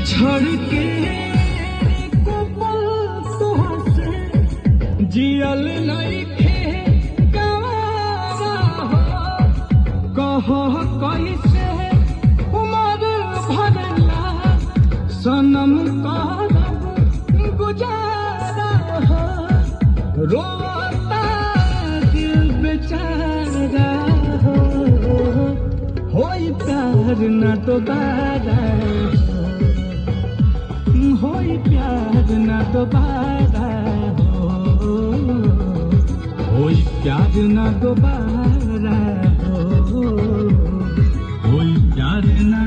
छोड़ के जियल नइखे गवारा हो कहो कैसे उमर भरला सनम करब गुजारा हो रोता दिल बेचारा हो होई प्यार न दोबारा होई प्यार न दोबारा होई प्यार न दोबारा हो होई प्यार न